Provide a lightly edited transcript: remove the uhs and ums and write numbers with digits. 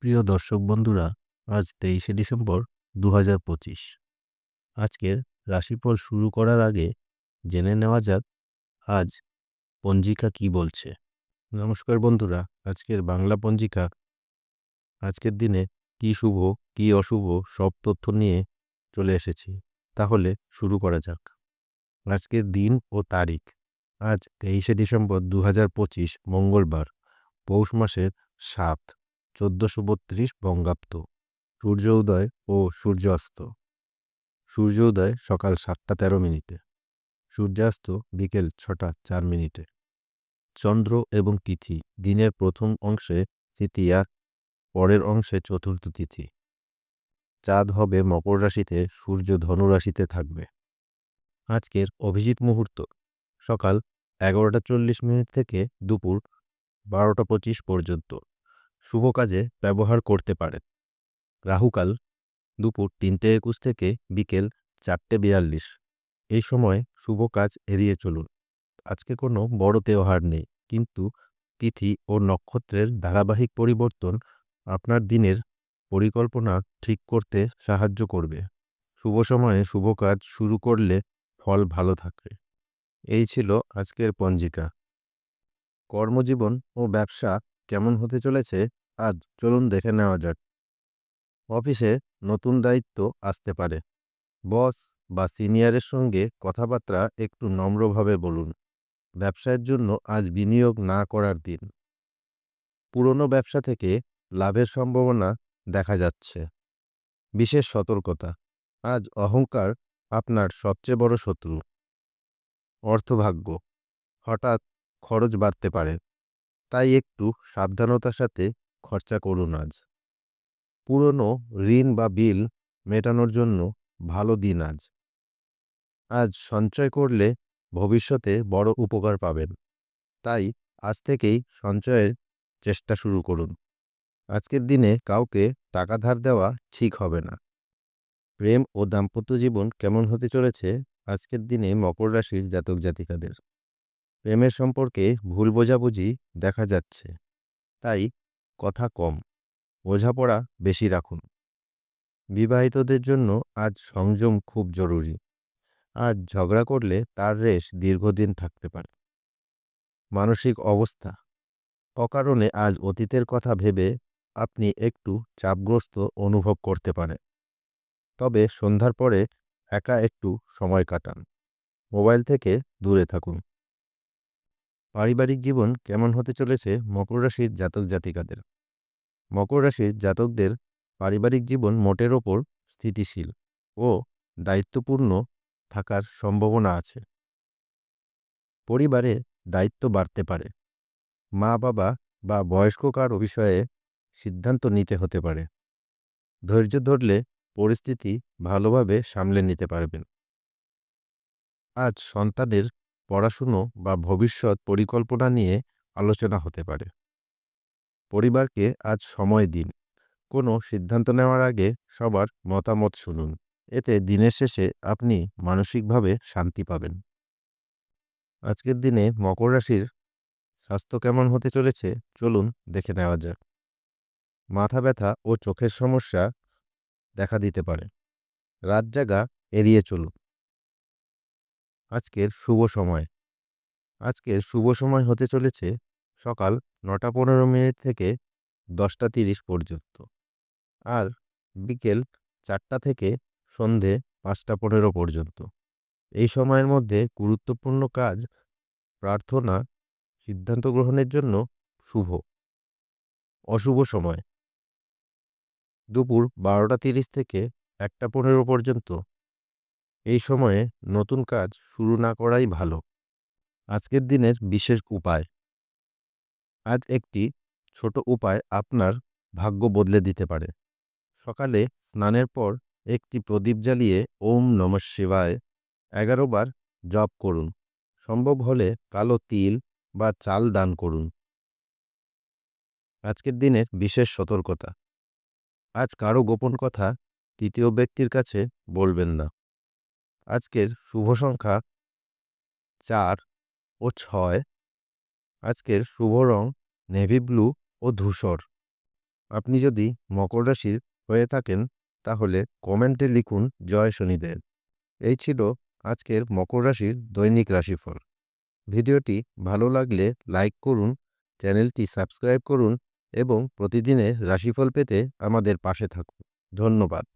প্রিয় দর্শক বন্ধুরা, আজ 23শে ডিসেম্বর 2025। আজকের রাশিফল শুরু করার আগে জেনে নেওয়া যাক আজ পঞ্জিকা কি বলছে। নমস্কার বন্ধুরা, আজকের বাংলা পঞ্জিকা আজকের দিনে কি শুভ কি অশুভ সব তথ্য নিয়ে চলে এসেছি। তাহলে শুরু করা যাক। আজকের দিন ও তারিখ: আজ 23শে ডিসেম্বর 2025, মঙ্গলবার, পৌষ মাসের 7, 1432 বঙ্গাব্দ। সূর্য উদয় ও সূর্য অস্ত: সূর্য উদয় সকাল 7টা 13 মিনিটে, সূর্যাস্ত বিকেল 6টা 4 মিনিটে। চন্দ্র এবং তিথি: দিনের প্রথম অংশে তৃতীয়া, পরের অংশে চতুর্থ তিথি। চাঁদ হবে মকর রাশিতে, সূর্য ধনু রাশিতে থাকবে। আজকের অভিজিৎ মুহূর্ত সকাল 11টা 40 মিনিট থেকে দুপুর 12টা 25 পর্যন্ত। শুভ কাজে ব্যবহার করতে পারেন। রাহুকাল দুপুর 3টে 21 থেকে বিকেল 4টে 42। এই সময় শুভ কাজ এড়িয়ে চলুন। আজকে কোনো বড় তেওহার নেই, কিন্তু তিথি ও নক্ষত্রের ধারাবাহিক পরিবর্তন আপনার দিনের পরিকল্পনা ঠিক করতে সাহায্য করবে। শুভ সময়ে শুভ কাজ শুরু করলে ফল ভালো থাকবে। এই ছিল আজকের পঞ্জিকা। কর্মজীবন ও ব্যবসা কেমন হতে চলেছে আজ চলুন দেখে নেওয়া যাক। অফিসে নতুন দায়িত্ব আসতে পারে। বস বা সিনিয়রের সঙ্গে কথাবার্তা একটু নম্রভাবে বলুন। ব্যবসায়ের জন্য আজ বিনিয়োগ না করার দিন। পুরনো ব্যবসা থেকে লাভের সম্ভাবনা দেখা যাচ্ছে। বিশেষ সতর্কতা: আজ অহংকার আপনার সবচেয়ে বড় শত্রু। অর্থভাগ্য: হঠাৎ খরচ বাড়তে পারে, তাই একটু সাবধানতার সাথে খরচা করুন আজ। পুরনো ঋণ বা বিল মেটানোর জন্য ভালো দিন আজ। আজ সঞ্চয় করলে ভবিষ্যতে বড় উপকার পাবেন, তাই আজ থেকেই সঞ্চয়ের চেষ্টা শুরু করুন। আজকের দিনে কাউকে টাকা ধার দেওয়া ঠিক হবে না। প্রেম ও দাম্পত্য জীবন কেমন হতে চলেছে আজকের দিনে মকর রাশির জাতক জাতিকাদের? প্রেমের সম্পর্কে ভুল বোঝাবুঝি দেখা যাচ্ছে, তাই কথা কম, বোঝাপড়া বেশি রাখুন। বিবাহিতদের জন্য আজ সংযম খুব জরুরি। আজ ঝগড়া করলে তার রেশ দীর্ঘদিন থাকতে পারে। মানসিক অবস্থা: অকারণে আজ অতীতের কথা ভেবে আপনি একটু চাপগ্রস্ত অনুভব করতে পারেন। তবে সন্ধ্যার পরে একা একটু সময় কাটান। মোবাইল থেকে দূরে থাকুন। পারিবারিক জীবন কেমন হতে চলেছে মকর রাশির জাতক জাতিকাদের? মকর রাশির জাতকদের পারিবারিক জীবন মোটের ওপর স্থিতিশীল ও দায়িত্বপূর্ণ থাকার সম্ভাবনা আছে। পরিবারে দায়িত্ব বাড়তে পারে। মা বাবা বা বয়স্ক কারো বিষয়ে সিদ্ধান্ত নিতে হতে পারে। ধৈর্য ধরলে পরিস্থিতি ভালোভাবে সামলে নিতে পারবেন। আজ সন্তানের পড়াশুনো বা ভবিষ্যৎ পরিকল্পনা নিয়ে আলোচনা হতে পারে। পরিবারকে আজ সময় দিন। কোনো সিদ্ধান্ত নেওয়ার আগে সবার মতামত শুনুন। এতে দিনের শেষে আপনি মানসিকভাবে শান্তি পাবেন। আজকের দিনে মকর রাশির স্বাস্থ্য কেমন হতে চলেছে চলুন দেখে নেওয়া যাক। মাথা ব্যথা ও চোখের সমস্যা দেখা দিতে পারে। রাত জাগা এড়িয়ে চলুন। আজকের শুভ সময়: আজকের শুভ সময় হতে চলেছে সকাল 9টা 15 মিনিট থেকে 10টা 30 পর্যন্ত, আর বিকেল 4টা থেকে সন্ধে 5টা 15 পর্যন্ত। এই সময়ের মধ্যে গুরুত্বপূর্ণ কাজ, প্রার্থনা, সিদ্ধান্ত গ্রহণের জন্য শুভ। অশুভ সময়: দুপুর 12টা 30 থেকে 1টা 15 পর্যন্ত। এই সময়ে নতুন কাজ শুরু না করাই ভালো। আজকের দিনের বিশেষ উপায়: আজ একটি ছোট উপায় আপনার ভাগ্য বদলে দিতে পারে। সকালে স্নানের পর একটি প্রদীপ জ্বালিয়ে ওম নমঃ শিবায় 11 বার জপ করুন। সম্ভব হলে কালো তিল বা চাল দান করুন। আজকের দিনের বিশেষ সতর্কতা: আজ কারো গোপন কথা তৃতীয় ব্যক্তির কাছে বলবেন না। আজকের শুভ সংখ্যা 4 ও 6। আজকের শুভ রং নেভি ব্লু ও ধূসর। আপনি যদি মকর রাশির হয়ে থাকেন তাহলে কমেন্টে লিখুন জয় শনিদেব। এই ছিল আজকের মকর রাশির দৈনিক রাশিফল। ভিডিওটি ভালো লাগলে লাইক করুন, চ্যানেলটি সাবস্ক্রাইব করুন এবং প্রতিদিনের রাশিফল পেতে আমাদের পাশে থাকুন। ধন্যবাদ।